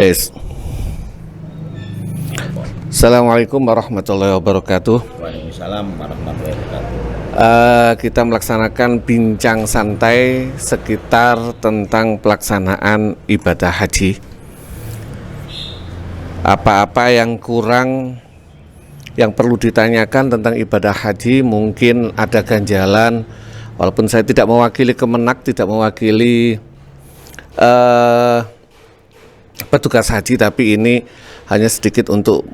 Tes. Assalamualaikum warahmatullahi wabarakatuh. Waalaikumsalam warahmatullahi wabarakatuh. Kita melaksanakan bincang santai sekitar tentang pelaksanaan ibadah haji. Apa-apa yang kurang, yang perlu ditanyakan tentang ibadah haji, mungkin ada ganjalan. Walaupun saya tidak mewakili Kemenak, tidak mewakili petugas haji, tapi ini hanya sedikit untuk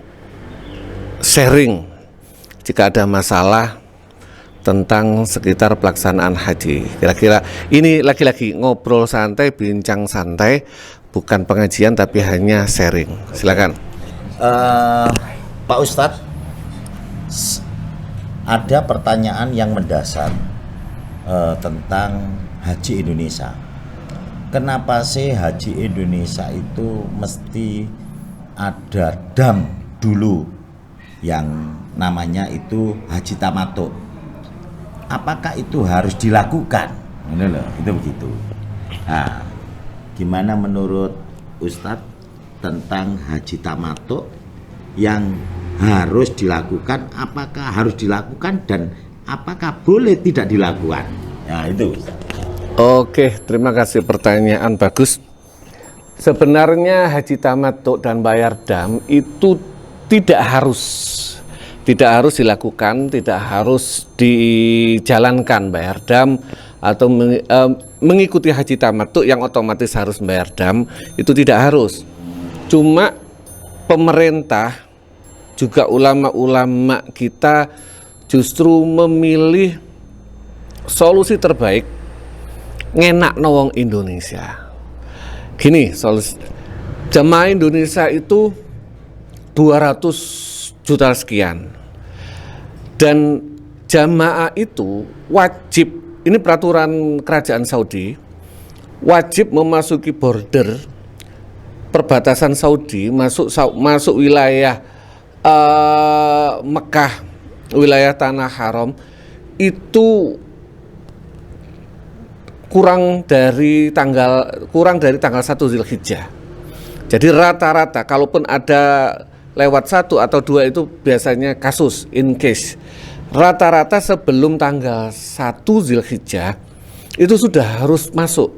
sharing jika ada masalah tentang sekitar pelaksanaan haji. Kira-kira ini lagi-lagi ngobrol santai, bincang santai, bukan pengajian tapi hanya sharing. Silakan. Pak Ustadz, ada pertanyaan yang mendasar tentang haji Indonesia. Kenapa sih haji Indonesia itu mesti ada dam dulu yang namanya itu haji tamattu? Apakah itu harus dilakukan? Itu begitu. Nah, gimana menurut Ustadz tentang haji tamattu yang harus dilakukan? Apakah harus dilakukan dan apakah boleh tidak dilakukan? Nah, itu. Oke, terima kasih, pertanyaan bagus. Sebenarnya haji tamattu dan bayar dam itu tidak harus dilakukan, tidak harus dijalankan bayar dam atau mengikuti haji tamattu yang otomatis harus bayar dam, itu tidak harus. Cuma pemerintah juga ulama-ulama kita justru memilih solusi terbaik ngenak wong Indonesia. Gini, solusi jemaah Indonesia itu 200 juta sekian, dan jamaah itu wajib, ini peraturan kerajaan Saudi, wajib memasuki border perbatasan Saudi, masuk wilayah Mekah, wilayah Tanah Haram, itu kurang dari tanggal 1 Zulhijjah. Jadi rata-rata kalaupun ada lewat 1 atau 2 itu biasanya kasus in case. Rata-rata sebelum tanggal 1 Zulhijjah itu sudah harus masuk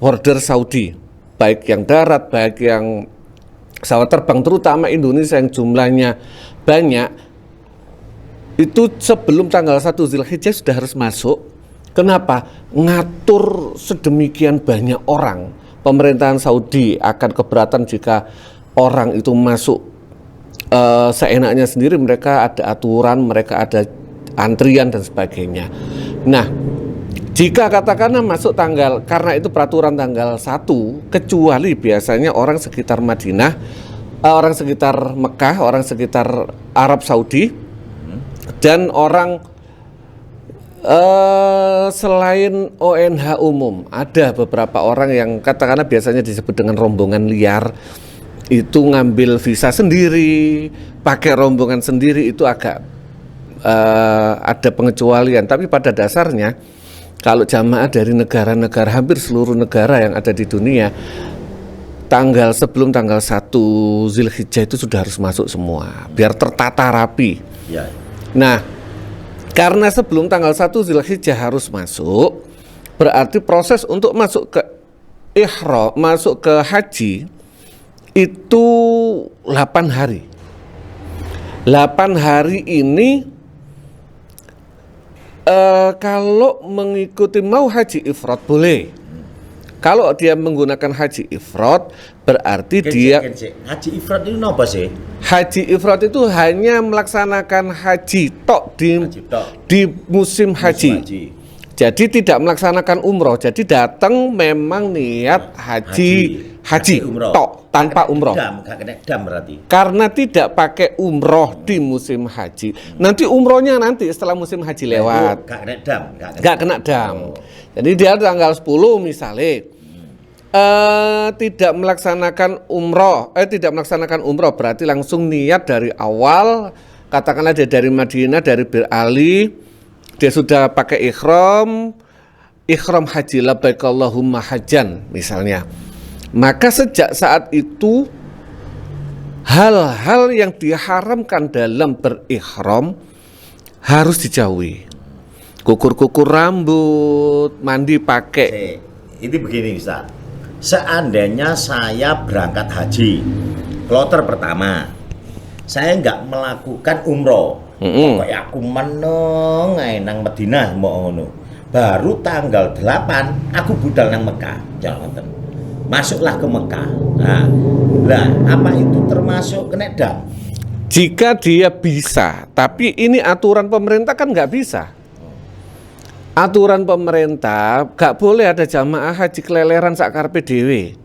border Saudi, baik yang darat, baik yang pesawat terbang, terutama Indonesia yang jumlahnya banyak. Itu sebelum tanggal 1 Zulhijjah sudah harus masuk. Kenapa? Ngatur sedemikian banyak orang. Pemerintahan Saudi akan keberatan jika orang itu masuk seenaknya sendiri. Mereka ada aturan, mereka ada antrian dan sebagainya. Nah, jika katakanlah masuk tanggal, karena itu peraturan tanggal 1, kecuali biasanya orang sekitar Madinah, orang sekitar Mekah, orang sekitar Arab Saudi, dan orang selain ONH umum, ada beberapa orang yang katakanlah biasanya disebut dengan rombongan liar, itu ngambil visa sendiri, pakai rombongan sendiri, itu agak ada pengecualian. Tapi pada dasarnya kalau jamaah dari negara-negara, hampir seluruh negara yang ada di dunia, sebelum tanggal 1 Zulhijjah itu sudah harus masuk semua, biar tertata rapi. Ya. Nah, karena sebelum tanggal 1 Zulhijjah harus masuk, berarti proses untuk masuk ke ihram, masuk ke haji itu 8 hari. 8 hari ini kalau mengikuti mau haji ifrad boleh. Kalau dia menggunakan haji ifrad, berarti haji ifrad itu apa sih? Haji ifrad itu hanya melaksanakan haji tok di musim haji. Jadi tidak melaksanakan umroh. Jadi datang memang niat haji tok tanpa umroh. Gak kena dam berarti. Karena tidak pakai umroh di musim haji. Nanti umrohnya nanti setelah musim haji lewat. Gak kena dam. Jadi dia tanggal 10 misalnya tidak melaksanakan umroh, berarti langsung niat dari awal. Katakanlah dia dari Madinah, dari Bir Ali, dia sudah pakai ihram haji labbaik Allahumma hajjan misalnya. Maka sejak saat itu hal-hal yang diharamkan dalam berihram harus dijauhi. Kukur-kukur rambut, mandi pakai. Ini begini Ustaz. Seandainya saya berangkat haji, kloter pertama, saya nggak melakukan umroh. Kayak aku meneng nang Madinah mau ngono. Baru tanggal 8 aku budal nang Mekah. Jangan masuklah ke Mekah. Nah, apa itu termasuk kena dam? Jika dia bisa, tapi ini aturan pemerintah kan nggak bisa. Aturan pemerintah nggak boleh ada jamaah haji keleleran sakarepe dhewe.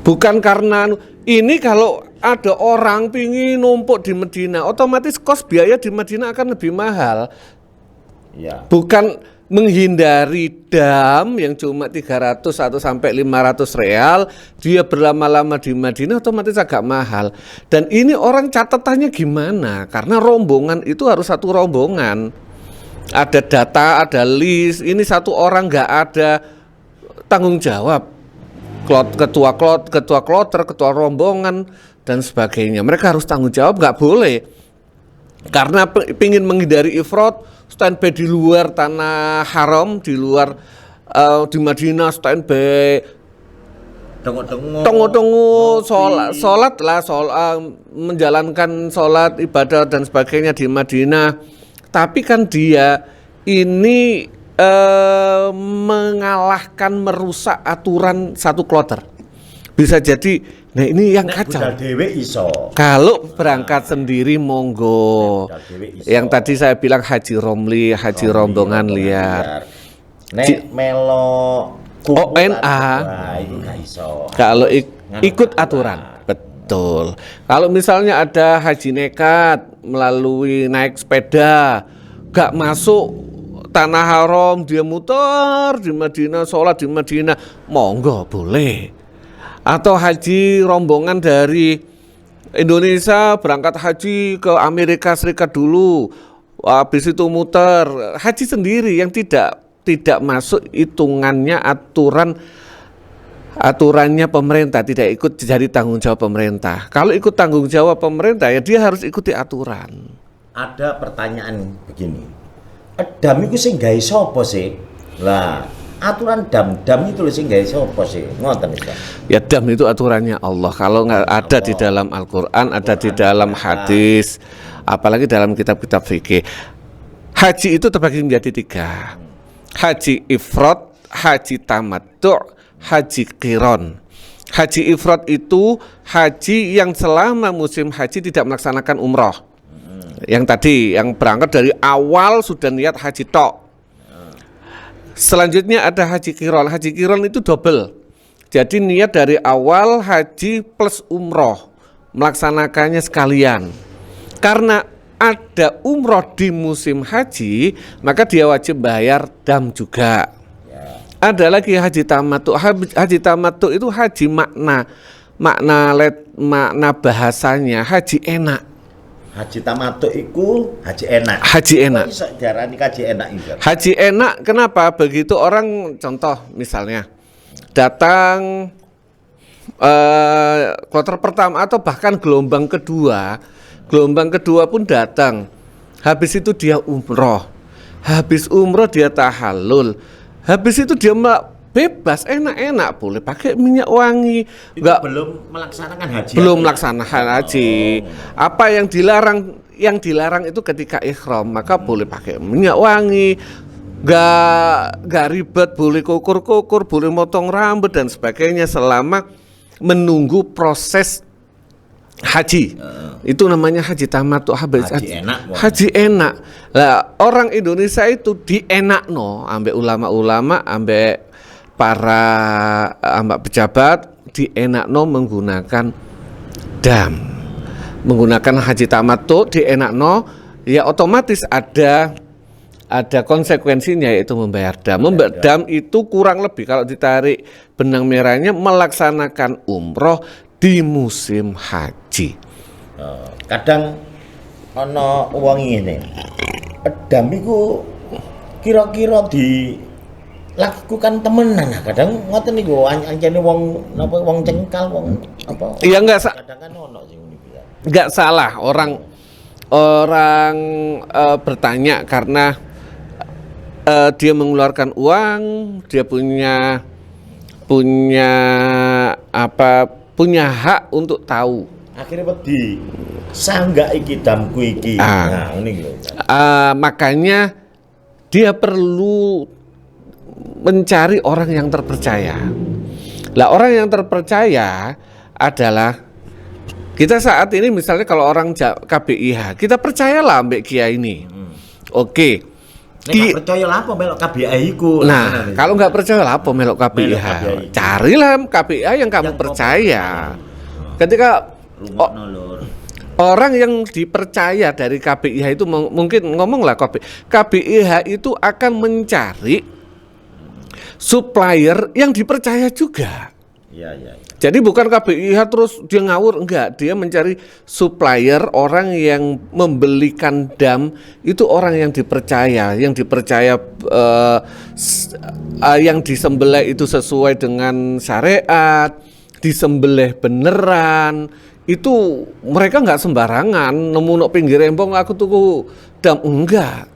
Bukan karena ini, kalau ada orang pingin numpuk di Medina, otomatis kos biaya di Medina akan lebih mahal. Ya. Bukan menghindari dam yang cuma 300 atau sampai 500 real, dia berlama-lama di Madinah otomatis agak mahal. Dan ini orang catatannya gimana? Karena rombongan itu harus satu rombongan. Ada data, ada list. Ini satu orang nggak ada tanggung jawab. Ketua kloter, ketua rombongan dan sebagainya. Mereka harus tanggung jawab, nggak boleh. Karena pingin menghindari ifrat, standby di luar tanah haram, di luar di Madinah, standby tunggu sholat menjalankan sholat ibadah dan sebagainya di Madinah. Tapi kan dia ini mengalahkan, merusak aturan satu kloter. Bisa jadi, nah ini yang kacau. Kalau berangkat sendiri monggo. Yang tadi saya bilang haji romli, haji rombongan liar. Nek melo ONA, kalau ikut aturan, betul. Kalau misalnya ada haji nekat melalui naik sepeda, gak masuk tanah haram, dia muter di Madinah, sholat di Madinah, monggo boleh. Atau haji rombongan dari Indonesia berangkat haji ke Amerika Serikat dulu, habis itu muter, haji sendiri yang tidak masuk hitungannya aturannya pemerintah, tidak ikut jadi tanggung jawab pemerintah. Kalau ikut tanggung jawab pemerintah ya dia harus ikuti aturan. Ada pertanyaan begini, dam itu sing gawe sapa sih? Lah, aturan dam itu sing gawe sapa sih? Ngoten iki. Ya dam itu aturannya Allah. Kalau nggak ada di dalam Al-Qur'an, ada di dalam hadis, apalagi dalam kitab-kitab fikih. Haji itu terbagi menjadi 3. Haji ifrat, haji tamattu', haji qiron. Haji ifrat itu haji yang selama musim haji tidak melaksanakan umroh. Yang tadi, yang berangkat dari awal sudah niat haji tok. Selanjutnya ada haji qiron. Haji qiron itu double. Jadi niat dari awal haji plus umroh, melaksanakannya sekalian. Karena ada umroh di musim haji, maka dia wajib bayar dam juga. Ada lagi haji tamattu. Haji tamattu itu haji makna bahasanya haji enak. Haji tamattu itu haji enak. Haji enak. Kok iso diarani haji enak itu? Haji enak kenapa? Begitu orang, contoh misalnya datang kloter pertama atau bahkan gelombang kedua pun datang. Habis itu dia umroh. Habis umroh dia tahallul. Habis itu dia bebas, enak-enak, boleh pakai minyak wangi. Enggak, belum melaksanakan haji. Belum melaksanakan haji. Apa yang dilarang? Yang dilarang itu ketika ihram, maka boleh pakai minyak wangi. Enggak ribet, boleh kukur-kukur, boleh motong rambut dan sebagainya selama menunggu proses haji. Itu namanya haji tamattu. Haji enak. Lah orang Indonesia itu dienakno ambek ulama-ulama, ambek para pejabat, dienakno menggunakan dam. Menggunakan haji tamattu dienakno, ya otomatis ada konsekuensinya, yaitu membayar dam. Dam itu kurang lebih kalau ditarik benang merahnya melaksanakan umroh di musim haji. Kadang ana wong ngene. Dam iku kira-kira lakiku kan temenan nah kadang ngoten niku ancene wong napa wong cengkal wong apa Iya kadang kan ono sing ngene bisa. nggak salah orang bertanya karena dia mengeluarkan uang, dia punya hak untuk tahu. Akhirnya wedi sanggak iki damku iki. Nah, ini lho. Makanya dia perlu mencari orang yang terpercaya. Lah orang yang terpercaya adalah kita saat ini misalnya kalau orang KBIH, kita percayalah Mbak Kia ini. Oke. Nek percaya lah apa melok KBIH iku. Nah, kalau nggak percaya lah apa melok KBIH. Carilah KBIH yang kamu percaya. Ketika orang yang dipercaya dari KBIH itu mungkin ngomonglah KBIH itu akan mencari supplier yang dipercaya juga. Iya. Jadi bukan KBIH terus dia ngawur, enggak, dia mencari supplier, orang yang membelikan dam itu orang yang dipercaya, yang disembelih itu sesuai dengan syariat, disembelih beneran. Itu mereka nggak sembarangan nemu nok pinggir rembong aku tuku dam, enggak.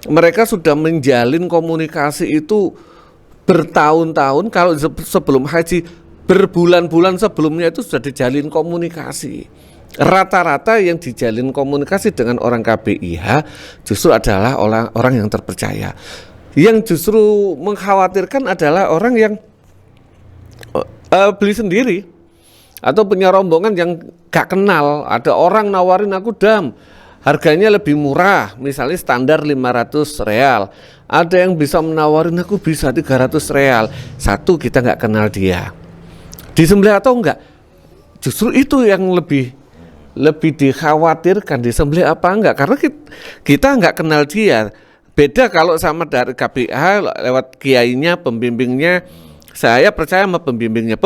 Mereka sudah menjalin komunikasi itu bertahun-tahun. Kalau sebelum haji berbulan-bulan sebelumnya itu sudah dijalin komunikasi. Rata-rata yang dijalin komunikasi dengan orang KBIH justru adalah orang yang terpercaya. Yang justru mengkhawatirkan adalah orang yang beli sendiri atau punya rombongan yang gak kenal. Ada orang nawarin aku dam, harganya lebih murah, misalnya standar 500 real. Ada yang bisa menawarin aku bisa 300 real. Satu, kita gak kenal dia, disembelih atau enggak. Justru itu yang lebih dikhawatirkan, disembelih apa enggak, karena kita enggak kenal dia. Beda kalau sama dari KBIH lewat kiainya, pembimbingnya. Saya percaya sama pembimbingnya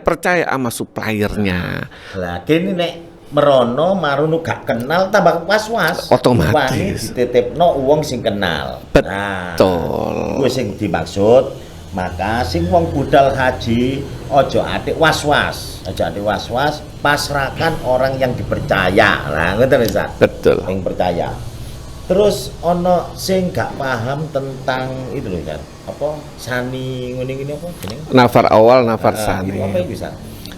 percaya sama suppliernya. Lah kene nek merono marunu gak kenal tambah was-was. Otomatis dititipno wong sing kenal. Betul. Kuwi sing dimaksud. Maka sing wong budal haji ojo atik was-was, pasrahkan orang yang dipercaya. Lah ngoten Ustaz. Betul. Yang percaya. Terus ono sing gak paham tentang itu loh kan. Apa sani ngene-ngene apa jeneng? Nafar awal, nafar sani. Itu apa itu Ustaz?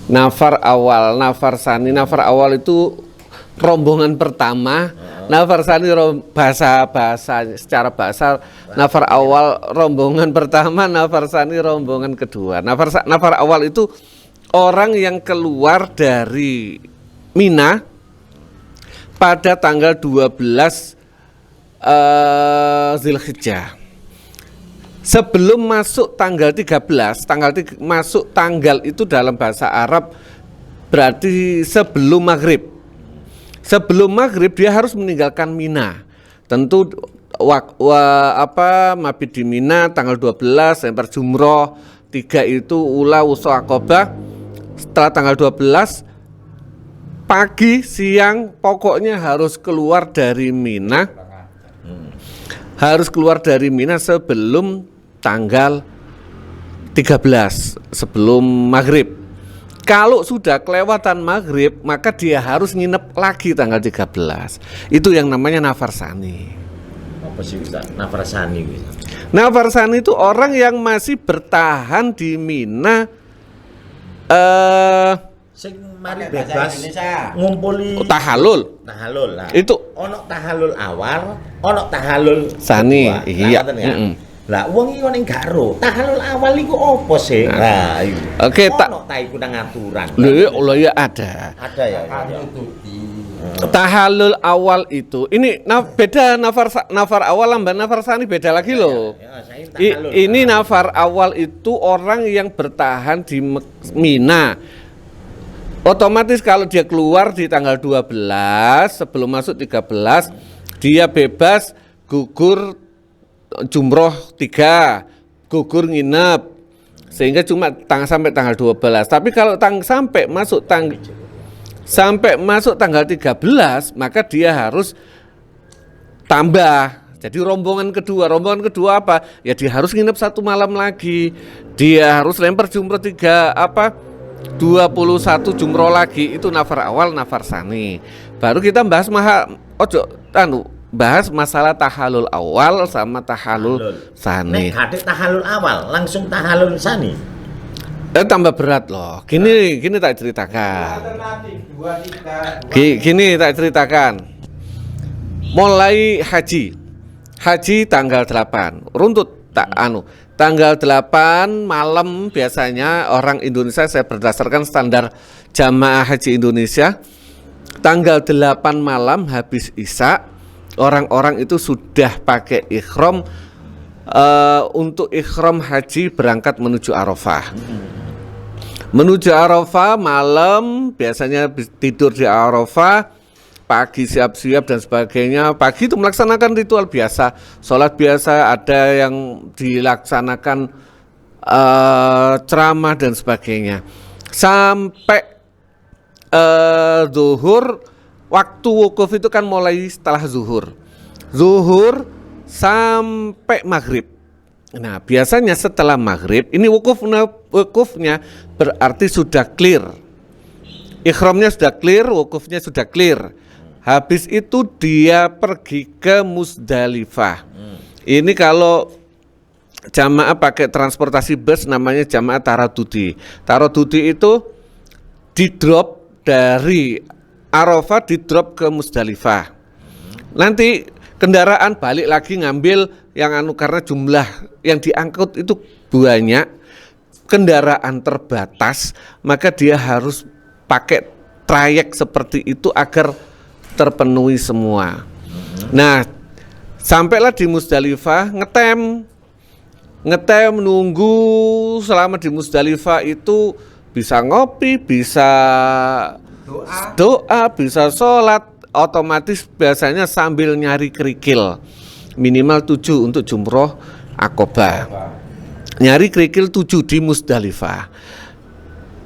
Nafar awal, nafar sani. Nafar awal itu rombongan pertama. Nafar sani bahasa secara bahasa. Nafar awal rombongan pertama, nafar sani rombongan kedua. Nafar awal itu orang yang keluar dari Mina pada tanggal 12 Zulhijjah. Sebelum masuk tanggal 13, masuk tanggal itu dalam bahasa Arab berarti sebelum maghrib. Sebelum maghrib dia harus meninggalkan Mina. Tentu mabit di Mina tanggal 12, lempar jumroh, 3 itu ula wusta aqobah. Setelah tanggal 12 pagi, siang, pokoknya harus keluar dari Mina. Harus keluar dari Mina sebelum tanggal 13, sebelum maghrib. Kalau sudah kelewatan maghrib, maka dia harus nginep lagi tanggal 13. Itu yang namanya nafar sani. Apa sih Ustaz? Nafar sani gitu. Nafar sani itu orang yang masih bertahan di Mina Sing mari bebas ngumpuli tahalul lah. itu ono tahalul awal, ono tahalul sani. Iya. Lah wong iki ning gak ro. Tahalul awal iku opo sih? Nah, iku. Oke, ono ta iku nang aturan. Lho ya ada. Ada ya. Tahalul awal itu ini beda nafar awal sama nafar sani beda lagi loh. Ini nafar awal itu orang yang bertahan di Mina. Otomatis kalau dia keluar di tanggal 12 sebelum masuk 13 dia bebas gugur jumroh 3, gugur nginep sehingga cuma sampai tanggal 12. Tapi kalau sampai masuk tanggal 13 maka dia harus tambah Jadi rombongan kedua apa? Ya dia harus nginep 1 malam lagi. Dia harus lempar jumroh 21 jumroh lagi. Itu nafar awal, nafar sani. Baru kita bahas bahas masalah tahalul awal sama tahalul sani. Nek gade tahalul awal, langsung tahalul sani. Tambah berat loh. Gini tak ceritakan. Gini tak ceritakan. Mulai haji tanggal 8. Runtut tanggal 8 malam biasanya orang Indonesia, saya berdasarkan standar jamaah haji Indonesia, tanggal 8 malam habis Isya orang-orang itu sudah pakai ikhram untuk ikhram haji berangkat menuju Arafah. Menuju Arafah malam biasanya tidur di Arafah, pagi siap-siap dan sebagainya. Pagi itu melaksanakan ritual biasa, sholat biasa, ada yang dilaksanakan ceramah dan sebagainya. Sampai zuhur, waktu wukuf itu kan mulai setelah zuhur sampai maghrib. Nah biasanya setelah maghrib ini wukufnya berarti sudah clear, ikhramnya sudah clear, wukufnya sudah clear. Habis itu dia pergi ke Musdalifah. Ini kalau jamaah pakai transportasi bus namanya jamaah taradudi. Taradudi itu di-drop dari Arafah, di-drop ke Musdalifah. Nanti kendaraan balik lagi ngambil yang karena jumlah yang diangkut itu banyak, kendaraan terbatas, maka dia harus pakai trayek seperti itu agar terpenuhi semua. Nah, sampailah di Musdalifah, ngetem nunggu. Selama di Musdalifah itu bisa ngopi, bisa doa, bisa sholat. Otomatis biasanya sambil nyari kerikil minimal 7 untuk jumroh Aqobah. Nyari kerikil 7 di Musdalifah.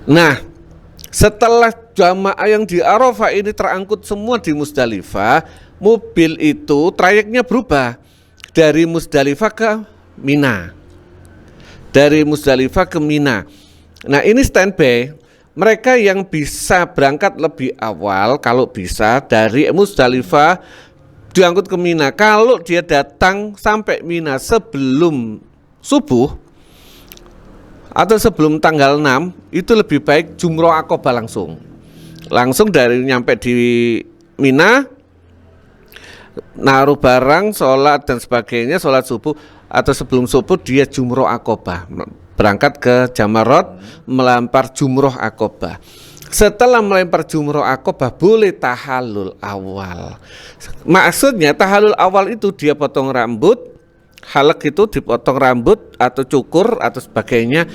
Nah, setelah jamaah yang di Arafah ini terangkut semua di Musdalifah, mobil itu trayeknya berubah dari Musdalifah ke Mina. Dari Musdalifah ke Mina. Nah ini standby. Mereka yang bisa berangkat lebih awal, kalau bisa dari Musdalifah diangkut ke Mina. Kalau dia datang sampai Mina sebelum subuh atau sebelum tanggal 6, itu lebih baik jumroh Aqobah langsung dari nyampe di Mina, naruh barang, sholat dan sebagainya, sholat subuh atau sebelum subuh dia jumroh Aqobah, berangkat ke Jamarot, melempar jumroh Aqobah. Setelah melempar jumroh Aqobah boleh tahalul awal. Maksudnya tahalul awal itu dia potong rambut, halak itu dipotong rambut atau cukur atau sebagainya.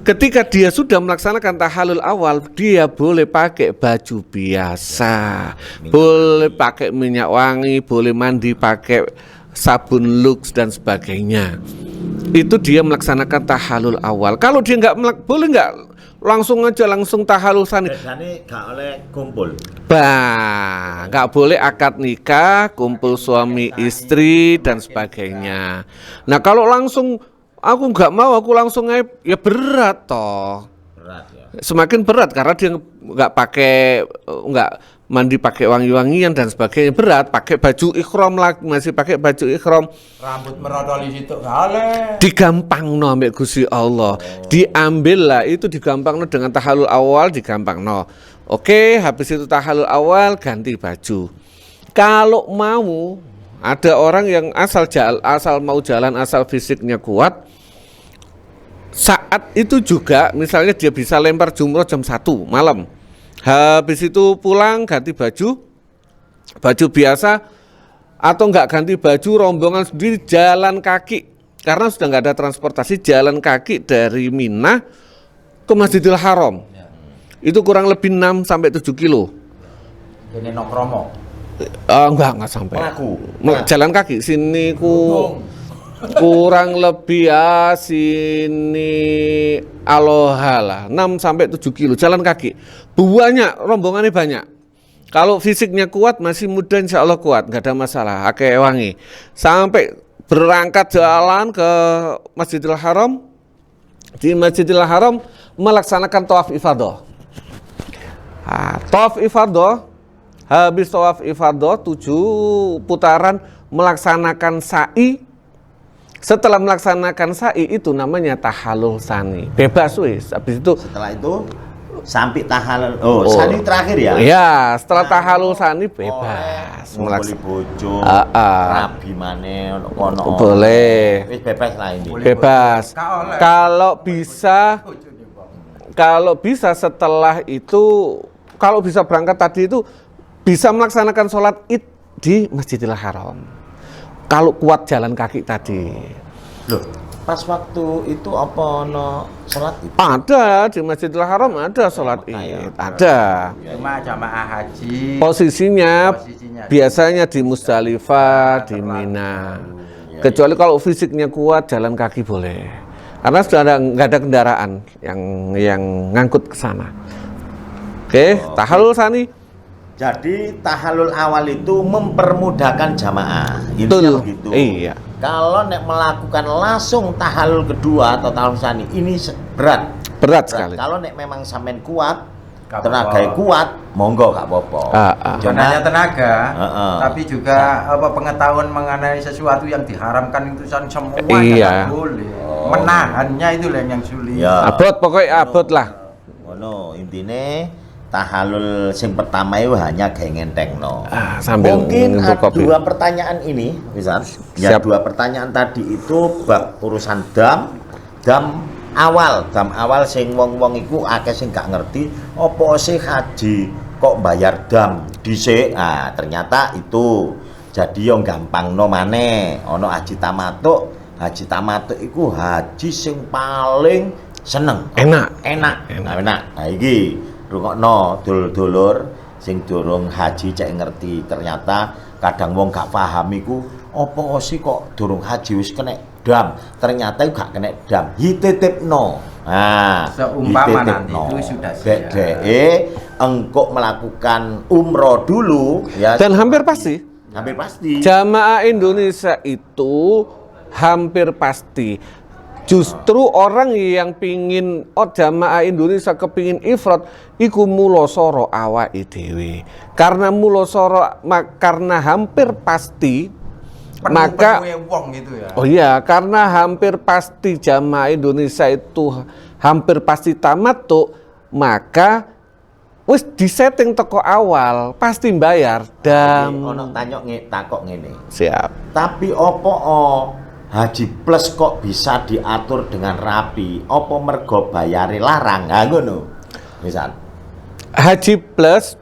Ketika dia sudah melaksanakan tahalul awal, dia boleh pakai baju biasa, boleh pakai minyak wangi, boleh mandi pakai sabun Lux dan sebagainya. Itu dia melaksanakan tahalul awal. Kalau dia boleh nggak langsung tahalul sani. Bedane gak oleh kumpul. Nggak boleh akad nikah, kumpul suami istri dan sebagainya. Nah kalau langsung aku nggak mau, aku langsung aja, ya berat toh. Berat ya. Semakin berat karena dia nggak mandi pakai wangi-wangian dan sebagainya, berat. Pakai baju ikhram lagi, masih pakai baju ikhram. Rambut merodol di situ nggak oleh. Digampangno ambek Gusti Allah. Diambil lah itu, digampangno dengan tahalul awal, digampangno. Oke, habis itu tahalul awal ganti baju. Kalau mau ada orang yang asal mau jalan, asal fisiknya kuat, saat itu juga misalnya dia bisa lempar jumroh jam 1 malam. Habis itu pulang ganti baju biasa, atau enggak ganti baju, rombongan sendiri jalan kaki karena sudah enggak ada transportasi, jalan kaki dari Mina ke Masjidil Haram. Itu kurang lebih 6 sampai 7 kilo. Ini Nokromo. Enggak sampai. Jalan kaki sini kurang lebih ya sini Aloha lah 6 sampai 7 kilo jalan kaki. Banyak, rombongannya banyak. Kalau fisiknya kuat, masih muda insya Allah kuat, nggak ada masalah. Akeh wangi. Sampai berangkat jalan ke Masjidil Haram. Di Masjidil Haram melaksanakan tawaf ifadah. Tawaf ifadah, habis tawaf ifadah 7 putaran melaksanakan sa'i. Setelah melaksanakan sa'i itu namanya tahallul sani. Bebas wis. Habis itu Setelah itu sampai tahallul. Sani terakhir ya? ya, setelah tahallul sani bebas Ngumpuli bojo, Ah. rabi maneh kono. Boleh. Wis bebas lah ini. Bebas. Kalau bisa setelah itu, kalau bisa berangkat tadi itu bisa melaksanakan sholat id di Masjidil Haram. Kalau kuat jalan kaki tadi. Loh, pas waktu itu apa no sholat id? Ada di Masjidil Haram ada sholat id, ada. Cuma jamaah haji Posisinya Posisinya. biasanya di Musdalifah, di Mina. Kecuali kalau fisiknya kuat jalan kaki boleh. Karena sudah nggak ada kendaraan yang ngangkut ke sana. Oke, tahallul sani. Jadi tahallul awal itu mempermudahkan jamaah. Betul. Intinya begitu. Iya. Kalau nek melakukan langsung tahallul kedua atau tahallul sani ini berat. Berat sekali. Kalau nek memang sampean kuat, Gak tenaga apa-apa. kuat, monggo gak apa-apa. Bukan hanya tenaga, Heeh. tapi juga pengetahuan mengenai sesuatu yang diharamkan itu semua Iya. nggak boleh. Menahannya itu yang sulit. Ya. Abot pokoknya abot lah. Ngono, intine tahallul sing pertama itu hanya gengentekno. Sambil Mungkin minum ada kopi. 2 pertanyaan ini, bisa. Ya, Siap. 2 pertanyaan tadi itu bab urusan dam awal sing wong-wong iku akeh sing gak ngerti apa sih haji kok bayar dam dhisik. Ternyata itu jadi yo gampangno maneh. Ana haji tamatuk. Haji tamatuk iku haji sing paling seneng. Enak. Nah, iki rungokno dulur-dulur sing durung haji cek ngerti. Ternyata kadang wong gak paham iku apa sih kok durung haji wis kena dam. Ternyata gak kena dam. Hititipno. Seumpama nanti itu sudah siap. engkok melakukan umroh dulu ya. Dan hampir pasti Hampir pasti. jamaah Indonesia itu hampir pasti. Justru orang yang pingin jamaah Indonesia kepingin ifrat iku mulosoro awake dhewe. Karena mulosoro karena hampir pasti maka wong gitu ya. oh iya, karena hampir pasti jamaah Indonesia itu hampir pasti tamattu, maka wis disetting teko awal pasti bayar dan Ono takok ngene. siap. Tapi opo haji plus kok bisa diatur dengan rapi? Opo mergo bayare larang? Ngono. Misal. Haji plus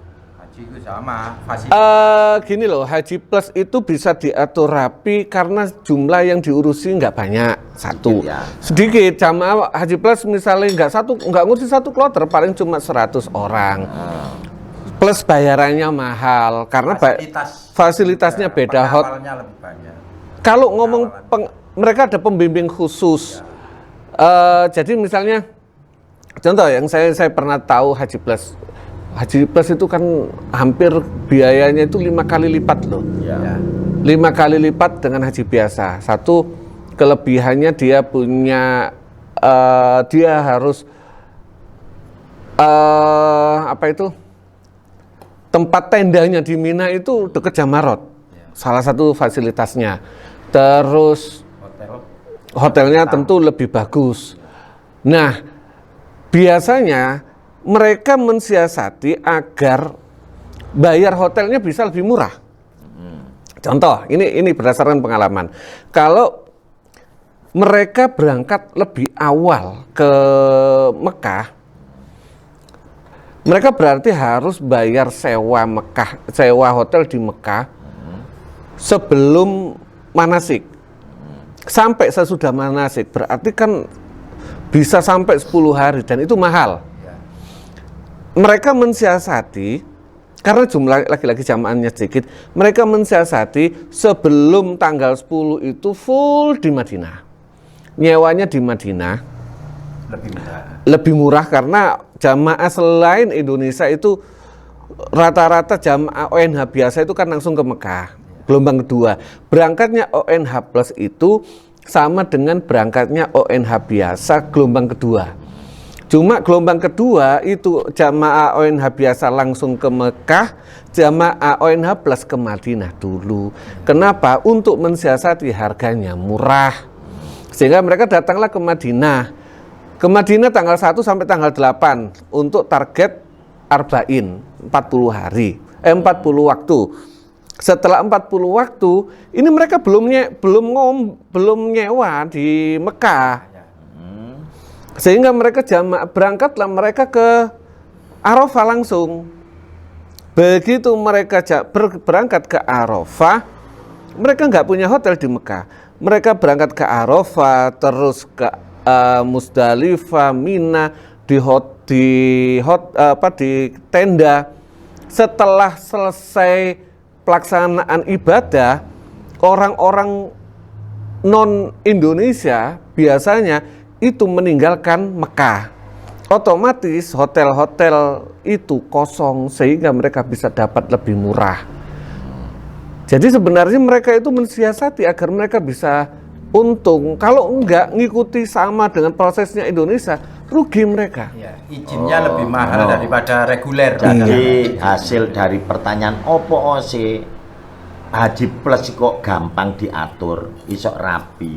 Haji itu sama fasilitas. gini loh, Haji Plus itu bisa diatur rapi karena jumlah yang diurusi nggak banyak, satu. Sedikit, ya. Sedikit, jamaah Haji Plus misalnya nggak ngurusi satu kloter, paling cuma 100 orang. Plus bayarannya mahal, karena fasilitasnya beda. Pengawalnya lebih banyak. Kalau ngomong mereka ada pembimbing khusus. Jadi misalnya, contoh yang saya pernah tahu Haji Plus. Haji Plus itu kan hampir biayanya itu 5 kali lipat loh. Ya. 5 kali lipat dengan haji biasa. Satu kelebihannya dia punya dia harus apa itu? Tempat tendanya di Mina itu dekat Jamarot. Salah satu fasilitasnya. Terus hotelnya tentu lebih bagus. Nah, biasanya mereka mensiasati agar bayar hotelnya bisa lebih murah. Contoh, ini berdasarkan pengalaman. Kalau mereka berangkat lebih awal ke Mekah, mereka berarti harus bayar sewa hotel di Mekah sebelum manasik. Sampai sesudah manasik, berarti kan bisa sampai 10 hari dan itu mahal. Mereka mensiasati, karena jumlah laki-laki jamaahnya sedikit, mereka mensiasati sebelum tanggal 10 itu full di Madinah. Nyewanya di Madinah Lebih murah. lebih murah karena jamaah selain Indonesia itu rata-rata jamaah ONH biasa itu kan langsung ke Mekah, gelombang kedua. Berangkatnya ONH plus itu sama dengan berangkatnya ONH biasa gelombang kedua. Cuma gelombang kedua itu jamaah ONH biasa langsung ke Mekah, jamaah ONH plus ke Madinah dulu. Kenapa? Untuk mensiasati harganya murah. Sehingga mereka datanglah ke Madinah. Ke Madinah tanggal 1 sampai tanggal 8 untuk target arba'in, 40 hari, 40 waktu. Setelah 40 waktu, ini mereka belum nyewa di Mekah. Sehingga mereka berangkatlah mereka ke Arafah langsung. Begitu mereka berangkat ke Arafah, mereka nggak punya hotel di Mekah. Mereka berangkat ke Arafah, terus ke Musdalifah, Mina, di tenda. Setelah selesai pelaksanaan ibadah, orang-orang non Indonesia biasanya itu meninggalkan Mekah. Otomatis hotel-hotel itu kosong sehingga mereka bisa dapat lebih murah. Jadi sebenarnya mereka itu mensiasati agar mereka bisa untung. Kalau enggak ngikuti sama dengan prosesnya Indonesia, rugi mereka. Ya, izinnya lebih mahal daripada reguler. Jadi hasil dari pertanyaan opo sih Haji Plus kok gampang diatur, isok rapi.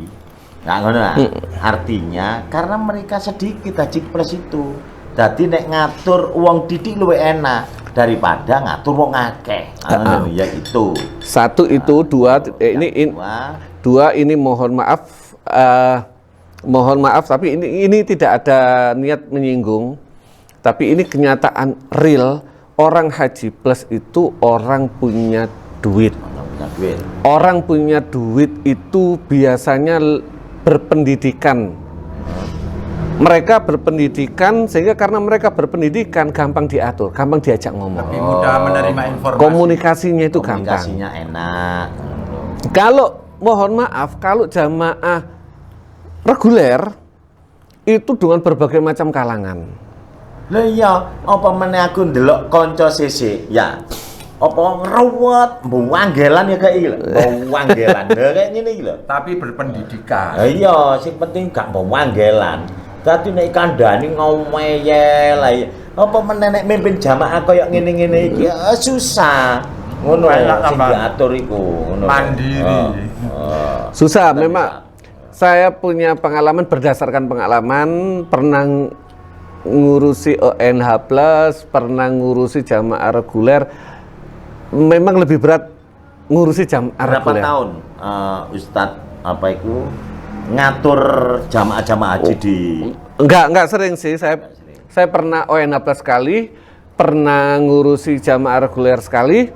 Nggak ngono lah. Artinya karena mereka sedikit Haji Plus itu. Jadi nek ngatur uang didik luwih enak daripada ngatur wong akeh. Ya itu. Satu itu, dua ini mohon maaf tapi ini tidak ada niat menyinggung. Tapi ini kenyataan real, orang Haji Plus itu orang punya duit. Orang punya duit itu biasanya berpendidikan. Mereka berpendidikan sehingga karena mereka berpendidikan gampang diatur, gampang diajak ngomong. Lebih mudah menerima informasi. Komunikasinya itu gampang. Komunikasinya enak. Kalau mohon maaf, kalau jamaah reguler itu dengan berbagai macam kalangan. Lah iya, apa meneh aku ndelok kanca sisik, ya. Apa ngeruwet, wanggelan ya kayak iki lho. Wanggelan. Lah kayak ngene iki lho. Tapi berpendidikan. Iya, sing penting gak wanggelan. Dadi nek kandhani ngomeyel ae. Apa meneh nek mimpin jamaah kaya ngene-ngene iki susah. Ngono sing diatur iku, ngono. Mandiri. Susah memang. Saya punya pengalaman berdasarkan pengalaman pernah ngurusi ONH plus, pernah ngurusi jamaah reguler. Memang lebih berat ngurusi jamaah reguler. Berapa tahun Ustadz apa itu ngatur jamaah-jamaah haji di? Enggak sering sih. Saya pernah ONH plus sekali, pernah ngurusi jamaah reguler sekali,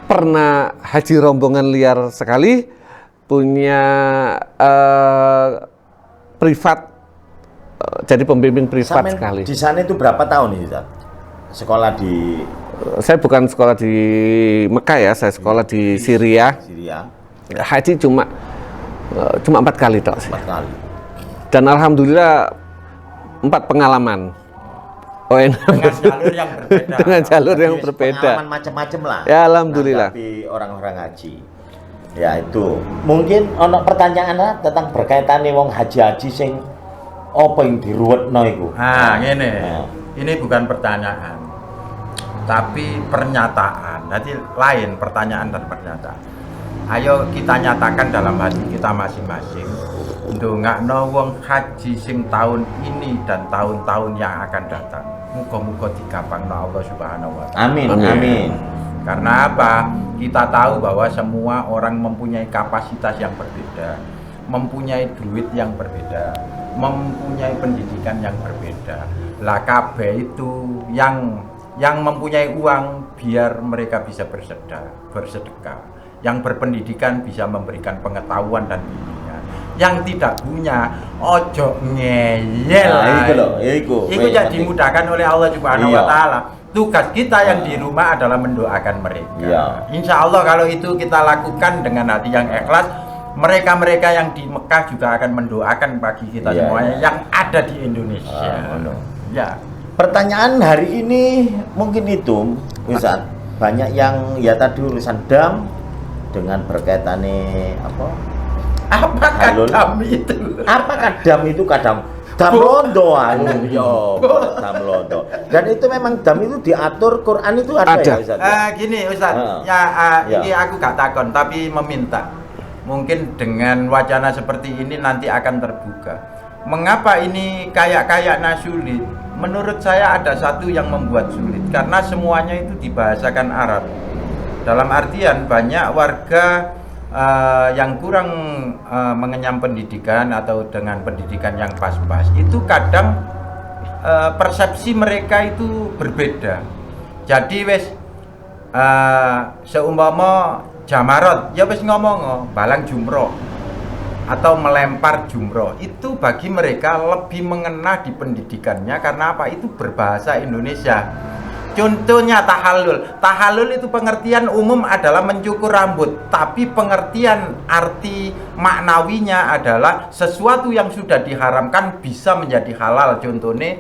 pernah haji rombongan liar sekali, punya privat, jadi pembimbing privat sekali. Di sana itu berapa tahun nih Ustadz? Sekolah di? Saya bukan sekolah di Mekah ya, saya sekolah di Syria. Haji cuma 4 kali toh. 4 kali. Dan alhamdulillah 4 pengalaman. Dengan jalur yang berbeda. Dengan jalur yang berbeda. Pengalaman macam-macam lah. Ya alhamdulillah. Tapi orang-orang haji. Ya itu. Mungkin ono pertanyaan lah tentang berkaitan nih wong haji-haji sing apa yang diruwetno iku. Ngene. Ini bukan pertanyaan, tapi pernyataan. Jadi lain pertanyaan dan pernyataan. Ayo kita nyatakan dalam hati kita masing-masing. Ndongakno wong haji sing tahun ini dan tahun-tahun yang akan datang. Muga-muga digampangno Allah Subhanahu wa taala. Amin. Amin. Karena apa? Kita tahu bahwa semua orang mempunyai kapasitas yang berbeda, mempunyai duit yang berbeda, mempunyai pendidikan yang berbeda. Lah kabeh itu yang mempunyai uang biar mereka bisa bersedekah. Yang berpendidikan bisa memberikan pengetahuan dan bimbingan. Yang tidak punya ojo ngeyel. Iku jadi dimudahkan oleh Allah Subhanahu wa taala. Tugas kita yang di rumah adalah mendoakan mereka. Insya Allah kalau itu kita lakukan dengan hati yang ikhlas, mereka-mereka yang di Mekah juga akan mendoakan bagi kita semuanya yang ada di Indonesia. Ya. Pertanyaan hari ini mungkin itu, Ustaz. Banyak yang ya tadi urusan dam dengan berkaitannya apa? Apakah Halul. dam itu? Apakah dam itu kadang dam londo yo, dam londo. Dan itu memang dam itu diatur Quran itu ada. Ada. Ya Ustaz? Gini Ustaz, Ya. ini aku gak takon tapi meminta. Mungkin dengan wacana seperti ini nanti akan terbuka. Mengapa ini kayak-kayaknya sulit? Menurut saya ada satu yang membuat sulit karena semuanya itu dibahasakan Arab. Dalam artian banyak warga yang kurang mengenyam pendidikan atau dengan pendidikan yang pas-pas itu kadang persepsi mereka itu berbeda. Jadi wes seumpama jamarot ya wes ngomong balang jumroh atau melempar jumroh itu bagi mereka lebih mengena di pendidikannya karena apa? Itu berbahasa Indonesia. Contohnya tahallul itu pengertian umum adalah mencukur rambut, tapi pengertian arti maknawinya adalah sesuatu yang sudah diharamkan bisa menjadi halal. Contohnya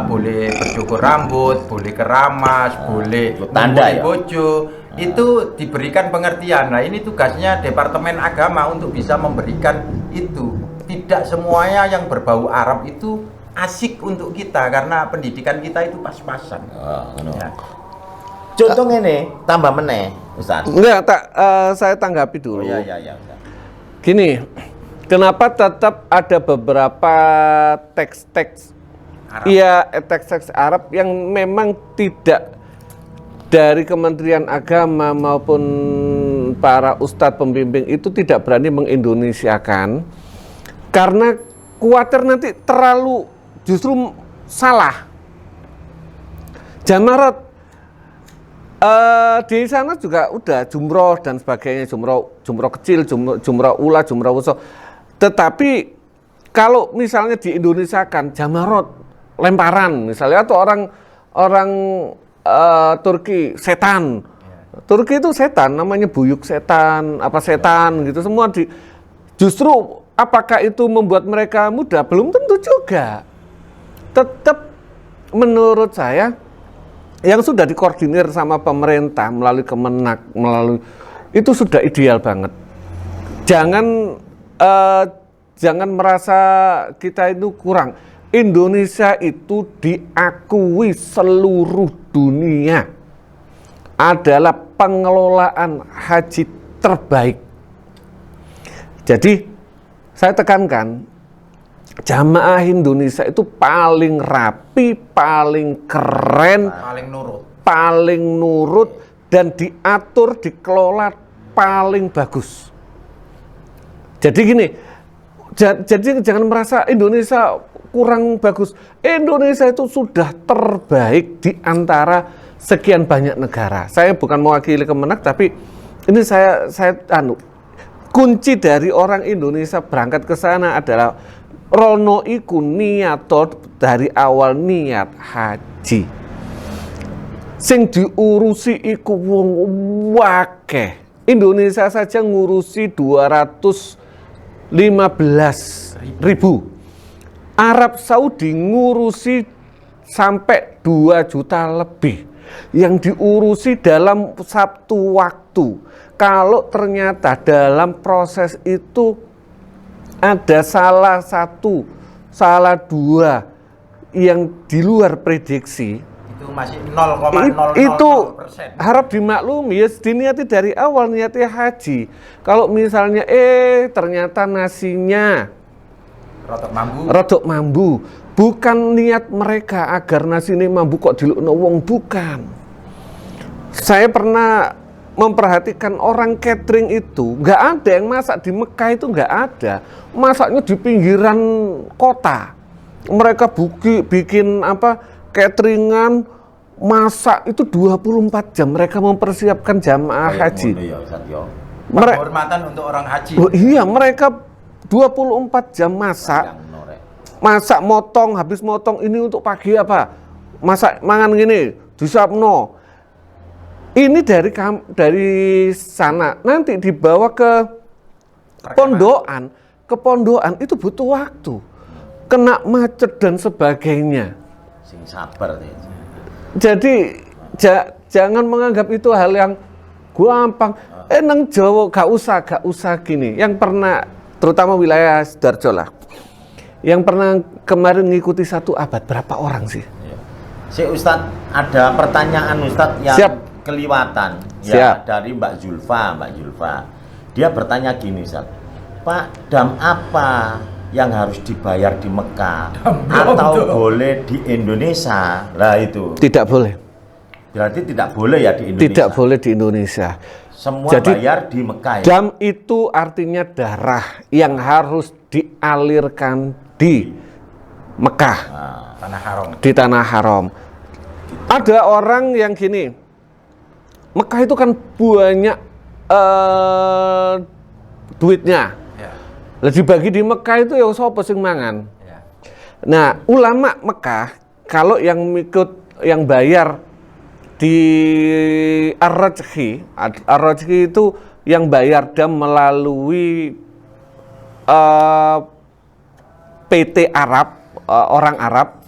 boleh bercukur rambut, boleh keramas, boleh tanda ya? bojo. Itu diberikan pengertian. Nah, ini tugasnya Departemen Agama untuk bisa memberikan itu. Tidak semuanya yang berbau Arab itu asik untuk kita karena pendidikan kita itu pas-pasan. Ya. Contoh ini tambah meneh, Ustaz. Enggak, saya tanggapi dulu. Ya. Gini, kenapa tetap ada beberapa teks-teks Arab. Iya, teks-teks Arab yang memang tidak dari Kementerian Agama maupun para ustadz pembimbing itu tidak berani mengindonesiakan karena khawatir nanti terlalu justru salah. Jamarat di sana juga udah jumroh dan sebagainya, jumroh kecil, jumroh ula, jumroh wuso. Tetapi kalau misalnya di Indonesia kan jamarot lemparan misalnya atau orang Turki setan. Turki itu setan, namanya buyuk setan, apa setan gitu semua justru apakah itu membuat mereka mudah? Belum tentu juga. Tetap menurut saya yang sudah dikoordinir sama pemerintah melalui Kemenak, itu sudah ideal banget. Jangan merasa kita itu kurang. Indonesia itu diakui seluruh dunia adalah pengelolaan haji terbaik. Jadi saya tekankan jamaah Indonesia itu paling rapi, paling keren, paling nurut dan diatur, dikelola paling bagus. Jadi gini, jadi jangan merasa Indonesia kurang bagus. Indonesia itu sudah terbaik di antara sekian banyak negara. Saya bukan mewakili Kemenak, tapi ini saya kunci dari orang Indonesia berangkat ke sana adalah rono iku niato dari awal niat haji. Sing diurusi iku wong wakeh. Indonesia saja ngurusi 215.000. Arab Saudi ngurusi sampai 2 juta lebih yang diurusi dalam satu waktu. Kalau ternyata dalam proses itu ada salah satu, salah dua yang di luar prediksi, itu masih 0,000%. itu harap dimaklumi ya, diniati dari awal niatnya haji. Kalau misalnya ternyata nasinya rodok mambu, bukan niat mereka agar nasi ini mambu kok dilukno wong, bukan. Saya pernah memperhatikan orang catering itu, nggak ada yang masak di Mekah, itu nggak ada. Masaknya di pinggiran kota. Mereka bikin cateringan, masak itu 24 jam. Mereka mempersiapkan jamaah haji. Penghormatan untuk orang haji. Oh, iya, mereka 24 jam masak, motong, habis motong ini untuk pagi apa, masak mangan gini, disapno. Ini dari sana, nanti dibawa ke pondokan itu butuh waktu, kena macet dan sebagainya. Sing sabar. Jadi jangan menganggap itu hal yang gampang. Nang Jawa gak usah gini. Yang pernah, terutama wilayah Sidoarjo lah, yang pernah kemarin ngikuti 1 abad berapa orang sih? Si Ustadz, ada pertanyaan Ustadz yang Siap. keliwatan Siap. ya dari Mbak Zulfa. Dia bertanya gini, Ustadz, Pak, dam apa yang harus dibayar di Mekah atau boleh di Indonesia? Lah itu. Tidak boleh. Berarti tidak boleh ya di Indonesia. Tidak boleh di Indonesia. Semua Jadi, bayar di Mekah ya. Dam itu artinya darah yang harus dialirkan di Mekah, Tanah haram. di tanah haram. Ada orang yang gini, Mekah itu kan banyak duitnya. Ya. Lah dibagi di Mekah itu ya sapa sing mangan. Ya. Nah, ulama Mekah kalau yang yang bayar di Ar-Rajhi itu yang bayar dam melalui PT Arab, orang Arab,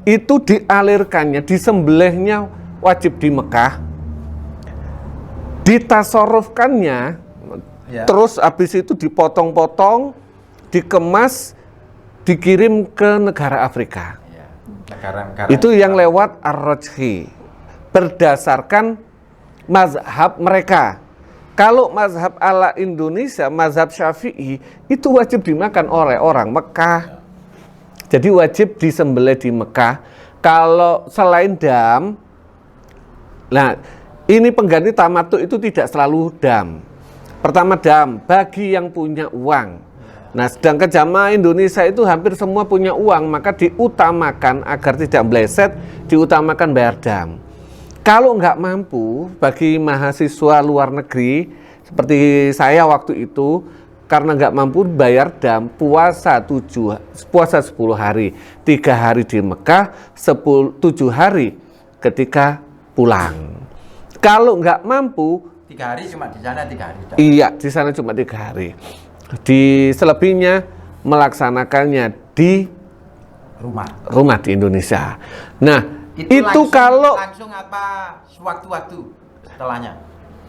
itu dialirkannya, disembelihnya wajib di Mekah, ditasarrufkannya, Ya. terus habis itu dipotong-potong, dikemas, dikirim ke negara Afrika. Ya. Negara-negara Itu yang lewat Ar-Rajhi berdasarkan mazhab mereka. Kalau mazhab ala Indonesia, mazhab Syafi'i, itu wajib dimakan oleh orang Mekah. Jadi wajib disembelih di Mekah. Kalau selain dam, nah ini pengganti tamattu itu tidak selalu dam. Pertama dam, bagi yang punya uang. Nah sedangkan jamaah Indonesia itu hampir semua punya uang, maka diutamakan agar tidak meleset, diutamakan bayar dam. Kalau nggak mampu, bagi mahasiswa luar negeri seperti saya waktu itu, karena nggak mampu bayar dam, puasa 10 hari, 3 hari di Mekah, 7 hari ketika pulang. Kalau nggak mampu, 3 hari cuma di sana 3 hari. iya di sana cuma 3 hari. Di selebihnya melaksanakannya di rumah di Indonesia. Nah, itu kalau langsung apa sewaktu-waktu setelahnya?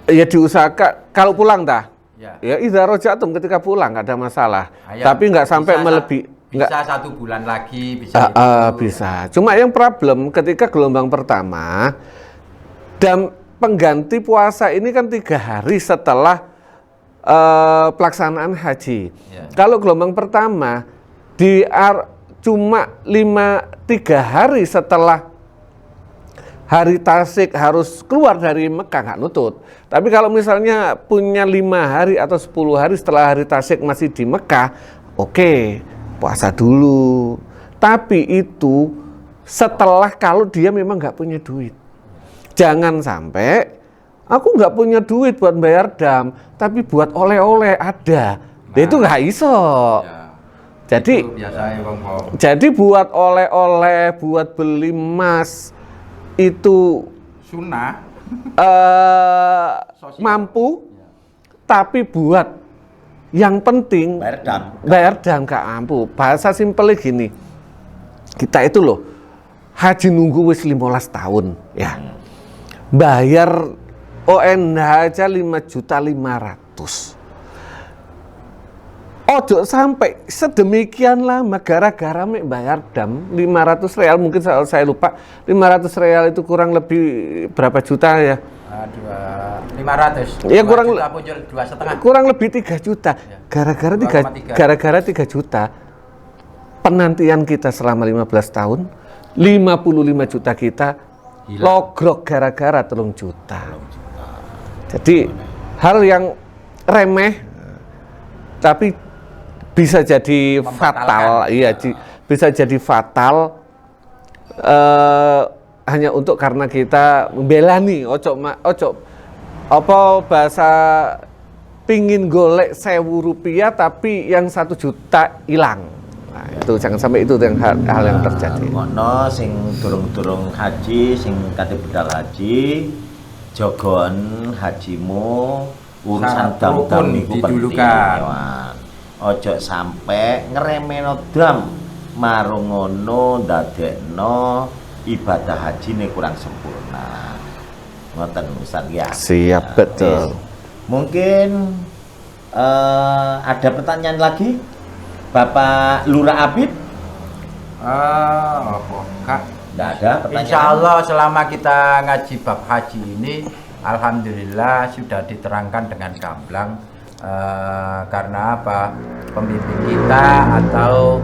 ya diusahakan kalau pulang dah. Ya. Ya idza raja'tum ketika pulang nggak ada masalah. Ya, Tapi nggak sampai melebihi. Bisa Nggak, 1 bulan lagi, bisa. bisa. Cuma yang problem ketika gelombang pertama dan pengganti puasa ini kan 3 hari setelah pelaksanaan haji. Ya. Kalau gelombang pertama cuma 3 hari setelah hari Tasyrik harus keluar dari Mekah, nggak nutut. Tapi kalau misalnya punya 5 hari atau 10 hari setelah hari Tasyrik masih di Mekah, oke, puasa dulu. Tapi itu setelah kalau dia memang nggak punya duit. Jangan sampai aku nggak punya duit buat bayar dam, tapi buat oleh-oleh ada. Itu nggak iso. Ya. Jadi Itu biasanya wong-wong. jadi buat oleh-oleh, buat beli emas itu Sunnah. mampu, tapi buat yang penting bayar dam gak mampu. Bahasa simpelnya gini, kita itu loh haji nunggu wis 15 tahun ya, bayar ONH aja 5.500.000. Ojo sampai sedemikian lama gara-gara bayar dam 500 real, mungkin saya lupa 500 real itu kurang lebih berapa juta ya? 500. Ya kurang kurang lebih 3 juta. Ya. Gara-gara 3 juta penantian kita selama 15 tahun, 55 juta kita hilang. Logrok gara-gara 3 juta. Jadi hal yang remeh tapi bisa jadi fatal, iya, bisa jadi fatal hanya untuk karena kita membela nih, ojo apa bahasa pingin golek 1.000 rupiah tapi yang 1 juta hilang. Nah, itu jangan sampai itu yang hal yang terjadi. Ngono sing durung-durung haji, sing kate budal haji, jogon hajimu, urusan dam-dam niku penting. Ojo sampai ngeremeno dam, marung ngono ndadekno ibadah haji ini kurang sempurna. Ngoten Ustaz ya. Siap, betul. Mungkin ada pertanyaan lagi, Bapak Lurah Abid? Apa Kak? Tidak ada pertanyaan. Insya Allah selama kita ngaji bab haji ini, alhamdulillah sudah diterangkan dengan gamblang. Karena apa? Pembimbing kita atau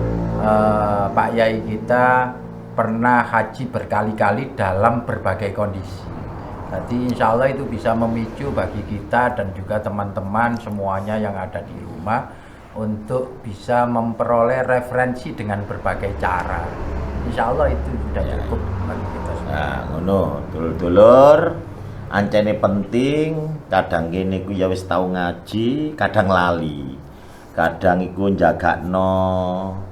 Pak Yai kita pernah haji berkali-kali dalam berbagai kondisi. Jadi insya Allah itu bisa memicu bagi kita dan juga teman-teman semuanya yang ada di rumah untuk bisa memperoleh referensi dengan berbagai cara. Insya Allah itu sudah cukup bagi kita semua. Nah, ngono, dulur-dulur, ancene penting, kadang gini ku ya wis tau ngaji, kadang lali. Kadang iku njagakno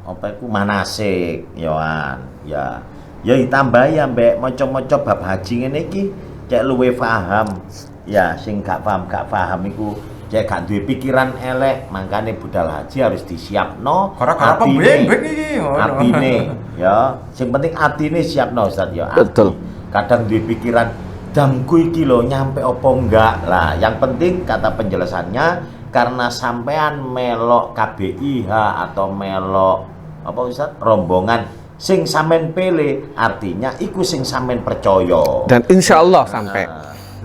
apa iku manasik, yoan. Ya ditambahi ambek maca-maca bab haji ngene iki cek luwe paham. Ya sing gak paham iku cek gak duwe pikiran elek, makane budal haji harus disiapno. Gara-gara pembimbing iki. Atine ya, sing penting atine siapno Ustaz ya. Betul. Kadang duwe pikiran damku iki lho nyampe apa enggak. Lah, yang penting kata penjelasannya karena sampean melok KBIH atau melok apa Ustaz rombongan sing sampean pilih, artinya iku sing sampean percaya. Dan insya Allah sampai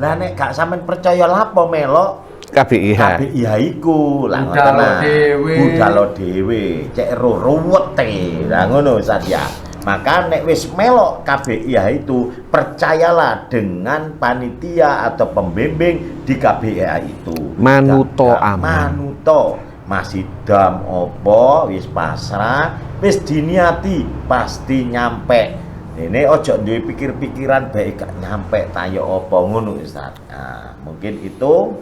Lah nek gak sampean percaya lapo melok KBIH. KBIH iku lah budal dhewe cek ruwete. Lah ngono Ustaz ya. Maka nek wis melok KBIH itu percayalah dengan panitia atau pembimbing di KBIH itu. Manuto aman. Manuto masih dam opo wis pasrah, wis diniati pasti nyampe. Ini ojo duwe pikir-pikiran baik gak nyampe tayo opo ngono Ustaz. Nah, mungkin itu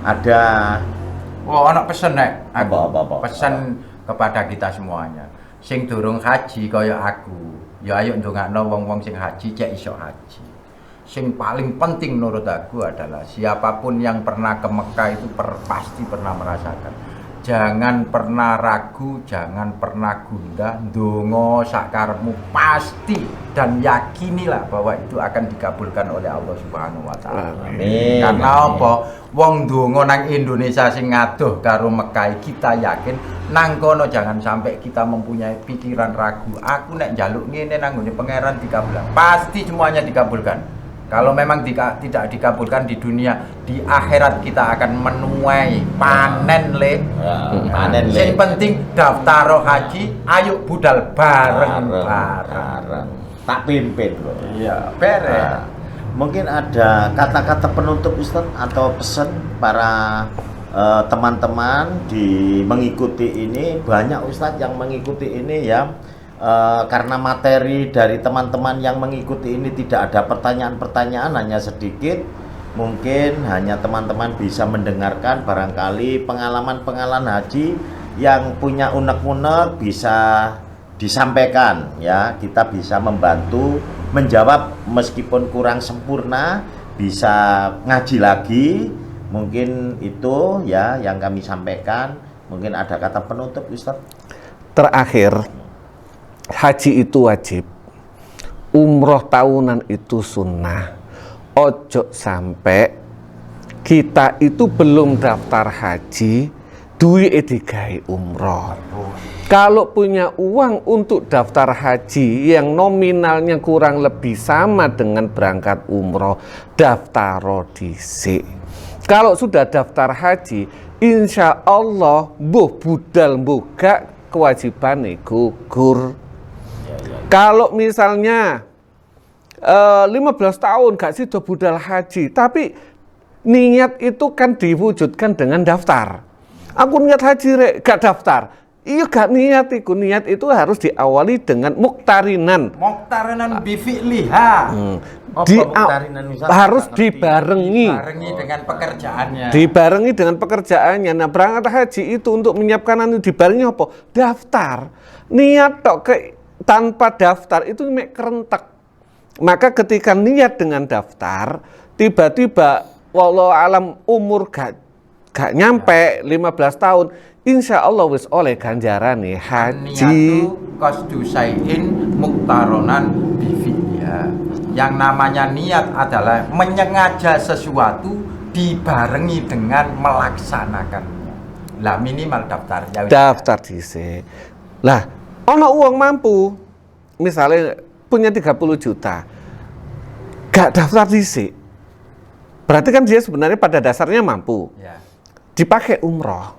ada Ana pesen nek aku. Apa? Pesan kepada kita semuanya. Sing durung haji kaya aku, ya ayo ndongakno wong-wong sing haji cek iso haji. Sing paling penting menurut aku adalah siapapun yang pernah ke Mekah itu pasti pernah merasakan. Jangan pernah ragu, jangan pernah gundah, ndonga sakarepmu pasti dan yakinilah bahwa itu akan dikabulkan oleh Allah Subhanahu wa taala. Amin. Karena apa? Wong ndonga nang Indonesia sing ngadoh karo Mekah kita yakin nang kono jangan sampai kita mempunyai pikiran ragu. Aku nek njaluk ngene nang ngene pangeran dikabulkan. Pasti semuanya dikabulkan. Kalau memang tidak dikabulkan di dunia, di akhirat kita akan menuai panen le. Panen le. Yang penting daftar haji, ayo budal bareng. Tak pimpin loh. Iya, beres. Nah, mungkin ada kata-kata penutup Ustaz atau pesan para teman-teman di mengikuti ini. Banyak Ustaz yang mengikuti ini ya. Karena materi dari teman-teman yang mengikuti ini tidak ada pertanyaan-pertanyaan, hanya sedikit, mungkin hanya teman-teman bisa mendengarkan barangkali pengalaman-pengalaman haji yang punya unek-unek bisa disampaikan ya, kita bisa membantu menjawab meskipun kurang sempurna, bisa ngaji lagi. Mungkin itu ya yang kami sampaikan. Mungkin ada kata penutup Ustaz. Terakhir, haji itu wajib, umroh tahunan itu sunnah. Ojo sampai kita itu belum daftar haji, duit digawe umroh. Kalau punya uang untuk daftar haji yang nominalnya kurang lebih sama dengan berangkat umroh, daftaro dhisik. Kalau sudah daftar haji, insya Allah mbuh budal mbuh gak kewajiban gugur. Kalau misalnya 15 tahun gak sido budal haji, tapi niat itu kan diwujudkan dengan daftar. Aku niat haji rek, gak daftar. Iya gak niat iku. Niat itu harus diawali dengan muktarinan Bifi'liha. Harus dibarengi. Dibarengi dengan pekerjaannya. Dibarengi dengan pekerjaannya. Nah, berangkat haji itu untuk menyiapkan anu dibarengi apa? Daftar. Niat tok tanpa daftar itu mek kerentek. Maka ketika niat dengan daftar, tiba-tiba wallahu alam umur gak gak nyampe 15 tahun, insya Allah wis oleh ganjarane haji. Niyatu qasdu syai'in muktaronan bifi'liha. Yang namanya niat adalah menyengaja sesuatu dibarengi dengan melaksanakannya. Lah minimal daftar. Ya, Daftar dhisik. Lah, ono uang mampu, misalnya punya 30 juta, gak daftar dhisik. Berarti kan dia sebenarnya pada dasarnya mampu. Ya. Dipakai umroh.